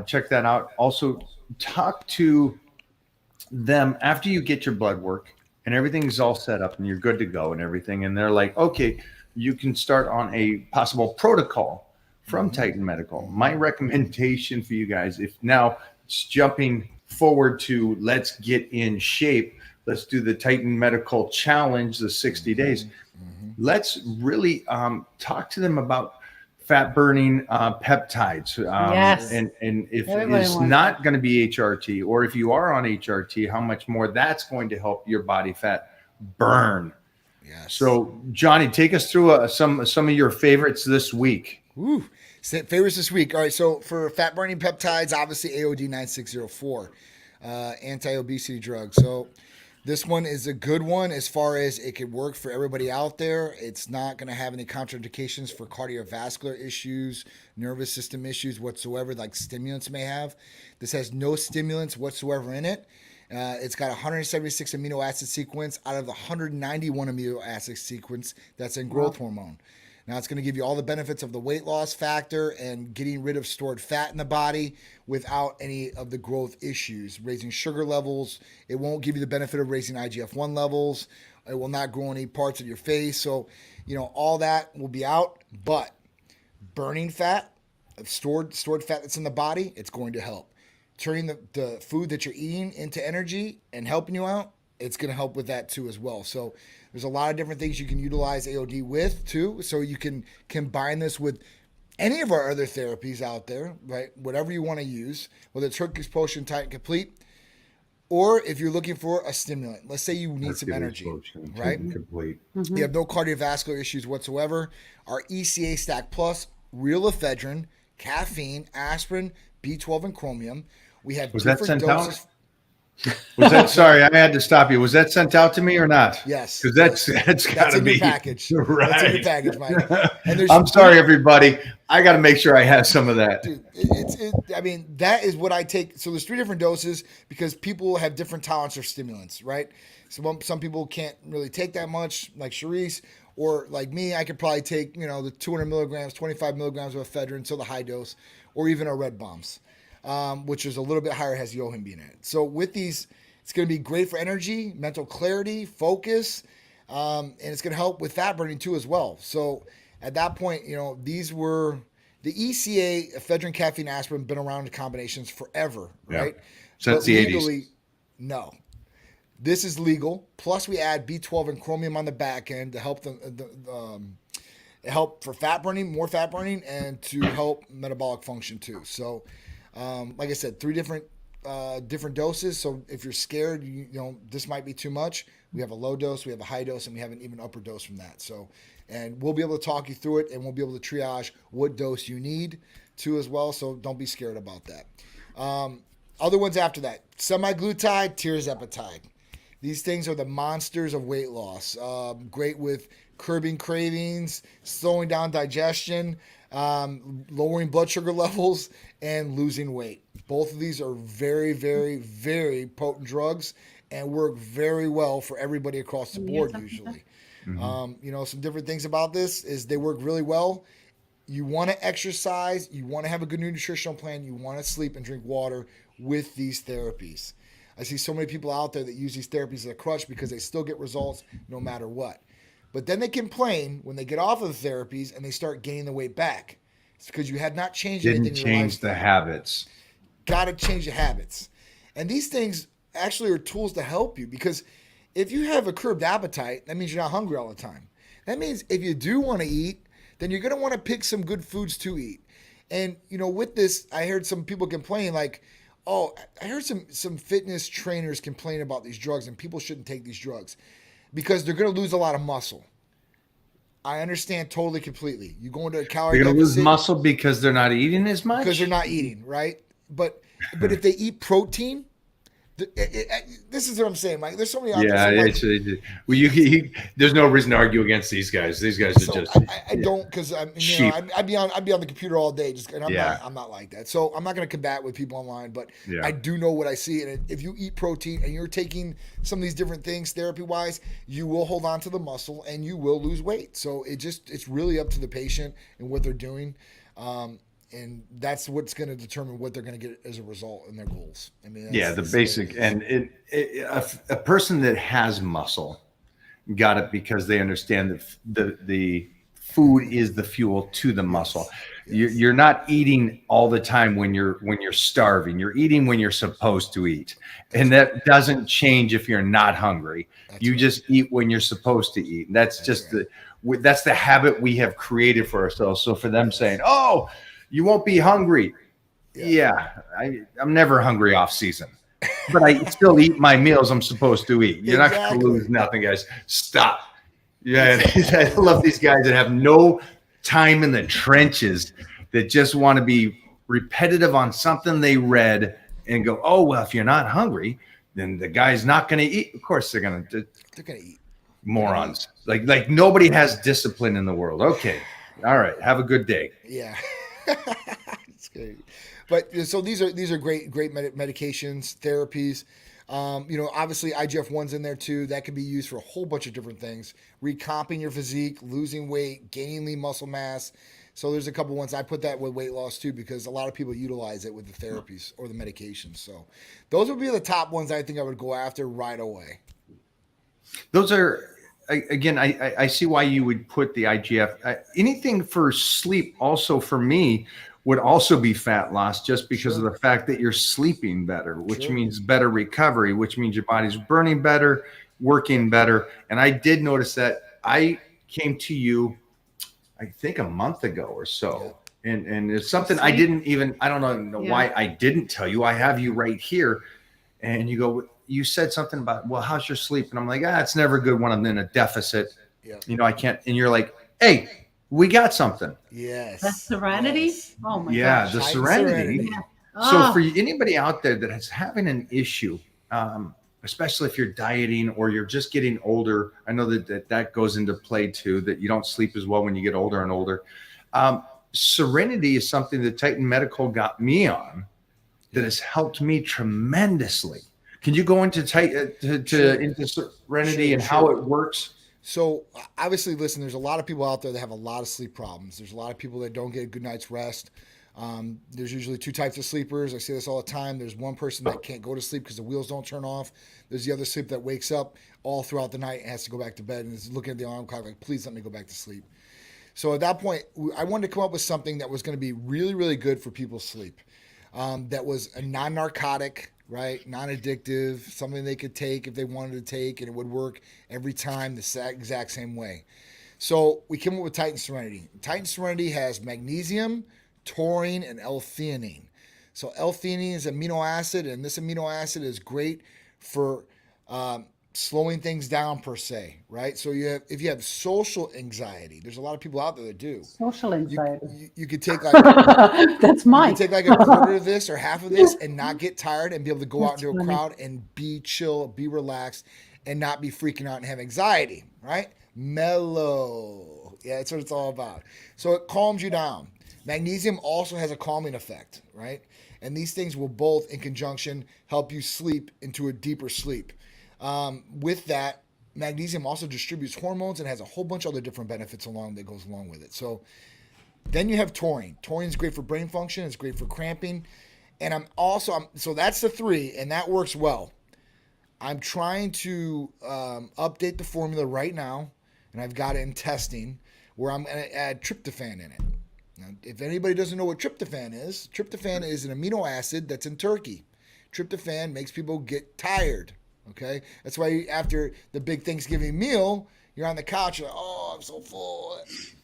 Check that out. Also, talk to them after you get your blood work and everything's all set up and you're good to go and everything. And they're like, okay, you can start on a possible protocol from Titan Medical. My recommendation for you guys, if now it's jumping forward to let's get in shape, let's do the Titan Medical Challenge, the 60 days. Let's really talk to them about fat burning peptides. Yes. And if Everybody it's wants not going to be HRT, or if you are on HRT, how much more that's going to help your body fat burn. Yes. So, Johnny, take us through some of your favorites this week. Woo. Favorites this week. All right. So for fat burning peptides, obviously AOD 9604, anti-obesity drug. So this one is a good one as far as it could work for everybody out there. It's not going to have any contraindications for cardiovascular issues, nervous system issues whatsoever, like stimulants may have. This has no stimulants whatsoever in it. It's got 176 amino acid sequence out of the 191 amino acid sequence that's in growth hormone. Now it's going to give you all the benefits of the weight loss factor and getting rid of stored fat in the body without any of the growth issues, raising sugar levels. It won't give you the benefit of raising IGF-1 levels. It will not grow any parts of your face. So, all that will be out, but burning fat, stored fat that's in the body, it's going to help. Turning the food that you're eating into energy and helping you out, it's going to help with that too as well. So there's a lot of different things you can utilize AOD with too. So you can combine this with any of our other therapies out there, right? Whatever you want to use, whether it's Hercules Potion, Titan Complete, or if you're looking for a stimulant. Let's say you need some energy, right? Complete. You have no cardiovascular issues whatsoever. Our ECA Stack Plus, real ephedrine, caffeine, aspirin, B12, and chromium We have Was that different sent out? doses. Was that sorry? I had to stop you. Was that sent out to me or not? Yes. Because that's got That's to in be your package. right. That's in your package, Mike. And there's I'm sorry, everybody. I got to make sure I have some of that. Dude, I mean, that is what I take. So there's 3 different doses because people have different tolerance for stimulants, right? So some people can't really take that much, like Charisse, or like me, I could probably take, the 200 milligrams, 25 milligrams of ephedrine, so the high dose, or even our red bombs, which is a little bit higher, has yohimbine in it. So with these, it's going to be great for energy, mental clarity, focus, and it's going to help with fat burning too as well. So at that point, these were the ECA, ephedrine, caffeine, aspirin, been around in combinations forever, Yeah. right? Since But the 80s. legally, no. This is legal. Plus, we add B12 and chromium on the back end to help help for fat burning, more fat burning, and to help metabolic function too. So, like I said, 3 different doses. So if you're scared, this might be too much. We have a low dose, we have a high dose, and we have an even upper dose from that. So, and we'll be able to talk you through it, and we'll be able to triage what dose you need too as well. So don't be scared about that. Other ones after that: semaglutide, tirzepatide. These things are the monsters of weight loss. Great with curbing cravings, slowing down digestion, lowering blood sugar levels, and losing weight. Both of these are very, very, very potent drugs and work very well for everybody across the board usually. Some different things about this is they work really well. You want to exercise, you want to have a good nutritional plan, you want to sleep and drink water with these therapies. I see so many people out there that use these therapies as a crutch because they still get results no matter what. But then they complain when they get off of the therapies and they start gaining the weight back. It's because you had not changed anything Didn't in your change the lifestyle. habits. Got to change the habits. And these things actually are tools to help you, because if you have a curbed appetite, that means you're not hungry all the time. That means if you do want to eat, then you're going to want to pick some good foods to eat. And, with this, I heard some people complain like, oh, I heard some fitness trainers complain about these drugs and people shouldn't take these drugs because they're going to lose a lot of muscle. I understand totally, completely. You go into a calorie They're going to lose deficit muscle because they're not eating as much? because they're not eating, right? But if they eat protein, this is what I'm saying, Mike. There's so many. Yeah, there's no reason to argue against these guys. These guys are just. I don't, because Sheep. I'd be on the computer all day, and Yeah. I'm not like that. So I'm not going to combat with people online, but Yeah. I do know what I see. And if you eat protein and you're taking some of these different things therapy wise, you will hold on to the muscle and you will lose weight. So it's really up to the patient and what they're doing. And that's what's going to determine what they're going to get as a result in their goals. I mean, The basic, and a person that has muscle got it because they understand that the food is the fuel to the muscle. Yes. You're not eating all the time when you're starving. You're eating when you're supposed to eat, and that doesn't change if you're not hungry. You just eat when you're supposed to eat. And that's just that's the habit we have created for ourselves. So for them saying, "Oh, you won't be hungry," I'm never hungry off season, but I still eat my meals I'm supposed to eat. You're not going to lose nothing, guys. Stop. Yeah, I love these guys that have no time in the trenches, that just want to be repetitive on something they read and go, "Oh, well, if you're not hungry, then the guy's not going to eat." Of course, they're going to eat. Morons. Like nobody has discipline in the world. Okay, all right, have a good day. Yeah. It's great. But so these are great medications, therapies. Obviously IGF-1's in there too. That can be used for a whole bunch of different things. Recomping your physique, losing weight, gaining lean muscle mass. So there's a couple ones. I put that with weight loss too, because a lot of people utilize it with the therapies or the medications. So those would be the top ones I think I would go after right away. Those are, again, I see why you would put the IGF. Anything for sleep also for me would also be fat loss, just because of the fact that you're sleeping better, which means better recovery, which means your body's burning better, working better. And I did notice that. I came to you, I think, a month ago or so. And it's something I don't know why I didn't tell you. I have you right here. And you said something about, well, how's your sleep? And I'm like, it's never good when I'm in a deficit. Yeah. I can't. And you're like, hey, we got something. Yes. The Serenity. Yes. Oh my Yeah, gosh. the Heightened Serenity. Serenity. Ah. for anybody out there that is having an issue, especially if you're dieting or you're just getting older, I know that goes into play too, that you don't sleep as well when you get older and older. Serenity is something that Titan Medical got me on that has helped me tremendously. Can you go into into Serenity and how it works? So obviously, listen, there's a lot of people out there that have a lot of sleep problems. There's a lot of people that don't get a good night's rest. There's usually two types of sleepers. I say this all the time. There's one person that can't go to sleep because the wheels don't turn off. There's the other sleep that wakes up all throughout the night and has to go back to bed and is looking at the alarm clock like, please let me go back to sleep. So at that point, I wanted to come up with something that was going to be really, really good for people's sleep. That was a non-narcotic, right? Non-addictive, something they could take if they wanted to take, and it would work every time the exact same way. So we came up with Titan Serenity. Titan Serenity has magnesium, taurine, and L-theanine. So L-theanine is an amino acid, and this amino acid is great for slowing things down per se, right? So if you have social anxiety, there's a lot of people out there that do. Social anxiety. You could take like That's you mine. could take like a quarter of this or half of this and not get tired and be able to go out into a crowd and be chill, be relaxed, and not be freaking out and have anxiety, right? Mellow. Yeah, that's what it's all about. So it calms you down. Magnesium also has a calming effect, right? And these things will both, in conjunction, help you sleep into a deeper sleep. With that, magnesium also distributes hormones and has a whole bunch of other different benefits that goes along with it. So then you have taurine. Taurine is great for brain function. It's great for cramping. And so that's the three, and that works well. I'm trying to update the formula right now, and I've got it in testing, where I'm going to add tryptophan in it. Now, if anybody doesn't know what tryptophan is an amino acid that's in turkey. Tryptophan makes people get tired. Okay, that's why after the big Thanksgiving meal, you're on the couch, you're like, oh, I'm so full.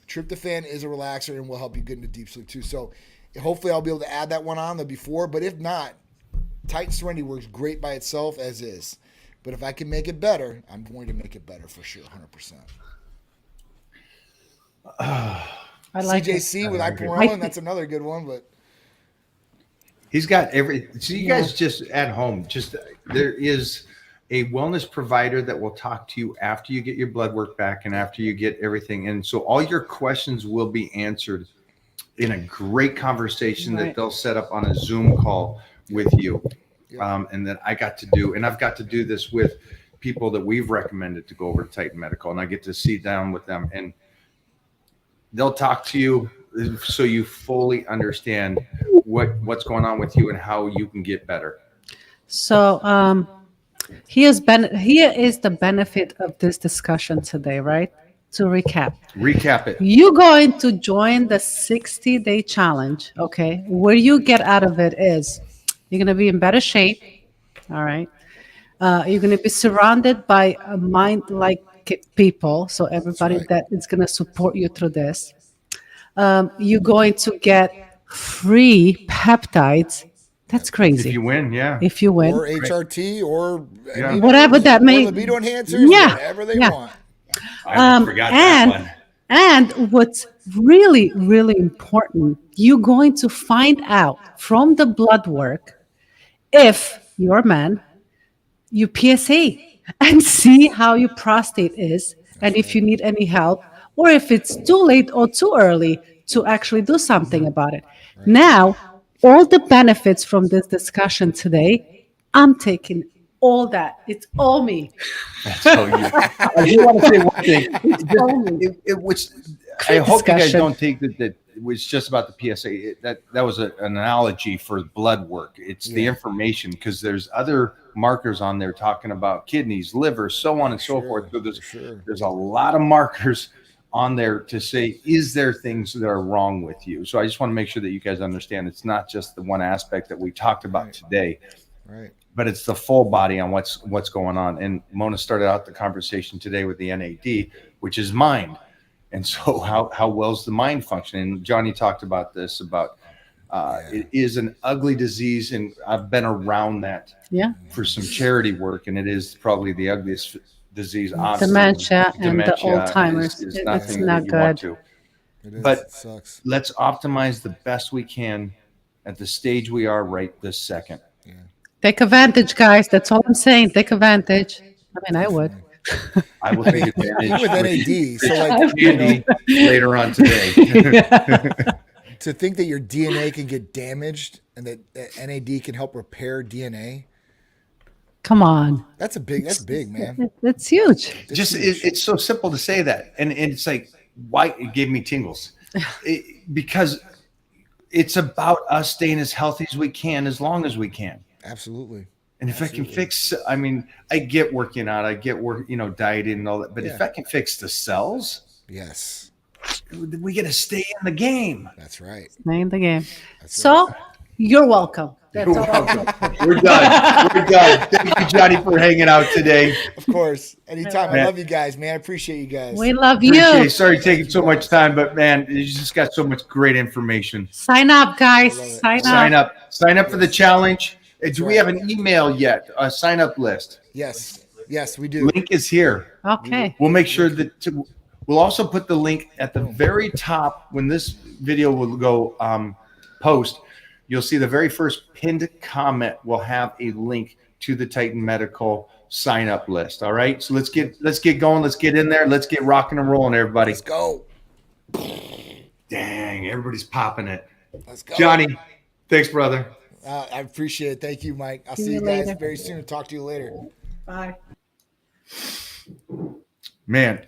Tryptophan is a relaxer and will help you get into deep sleep too. So hopefully I'll be able to add that one on the before, but if not, Titan Serenity works great by itself as is. But if I can make it better, I'm going to make it better for sure, 100%. I like it. CJC with Ipirelin, that's another good one, but He's got so you guys just at home, there is a wellness provider that will talk to you after you get your blood work back and after you get everything. And so all your questions will be answered in a great conversation that they'll set up on a Zoom call with you. And that I got to do, and I've got to do this with people that we've recommended to go over to Titan Medical, and I get to sit down with them and they'll talk to you so you fully understand what's going on with you and how you can get better. So here is the benefit of this discussion today, right? To recap it. You're going to join the 60-day challenge, okay? Where you get out of it is you're going to be in better shape, all right? You're going to be surrounded by mind-like people, so everybody that is going to support you through this. You're going to get free peptides. That's crazy. If you win, yeah. If you win. Or HRT or whatever that may be. Libido enhancers, whatever they want. I forgot that one. And what's really, really important, you're going to find out from the blood work if you're a man, you PSA, and see how your prostate is, and if you need any help, or if it's too late or too early to actually do something about it. Now, all the benefits from this discussion today, I'm taking all that. It's all me. So I do want to say one thing. I hope you guys don't think that it was just about the PSA. That was an analogy for blood work. It's the information, because there's other markers on there talking about kidneys, liver, so on and so forth. So there's a lot of markers on there to say, is there things that are wrong with you? So I just want to make sure that you guys understand it's not just the one aspect that we talked about today, but it's the full body on what's going on. And Mona started out the conversation today with the NAD, which is mind. And so how well's the mind function? And Johnny talked about this, about it is an ugly disease, and I've been around that for some charity work, and it is probably the ugliest disease. Dementia and the Alzheimer's. It's not good. But let's optimize the best we can at the stage we are right this second. Take advantage, guys. That's all I'm saying. Take advantage. I mean, I would. I will take Even advantage with NAD, so like Andy later on today. to think that your DNA can get damaged and that NAD can help repair DNA. Come on. That's big, man. That's huge. Just it's so simple to say that, and it's like, why it gave me tingles. Because it's about us staying as healthy as we can, as long as we can. Absolutely. And if I can fix, I mean, I get working out, I get dieting and all that, but if I can fix the cells, Yes, we got to stay in the game. that's right. Playing the game. That's So you're welcome. That's You're all. welcome. We're done. We're done. Thank you, Johnny, for hanging out today. Of course. Anytime. I Man. love you guys, man. I appreciate you guys. We love Appreciate you. it. Sorry taking so much time, but man, you just got so much great information. Sign up, guys. I love it. Sign up. Sign up for the challenge. Do we right. have an email yet? A sign up list. Yes, we do. Link is here. Okay. We'll make sure that we'll also put the link at the very top when this video will go post. You'll see the very first pinned comment will have a link to the Titan Medical sign up list. All right. So let's get going. Let's get in there. Let's get rocking and rolling, everybody. Let's go. Dang, everybody's popping it. Let's go. Johnny, thanks, brother. I appreciate it. Thank you, Mike. I'll See see you you guys later. very soon. Talk to you later. Bye. Man, great.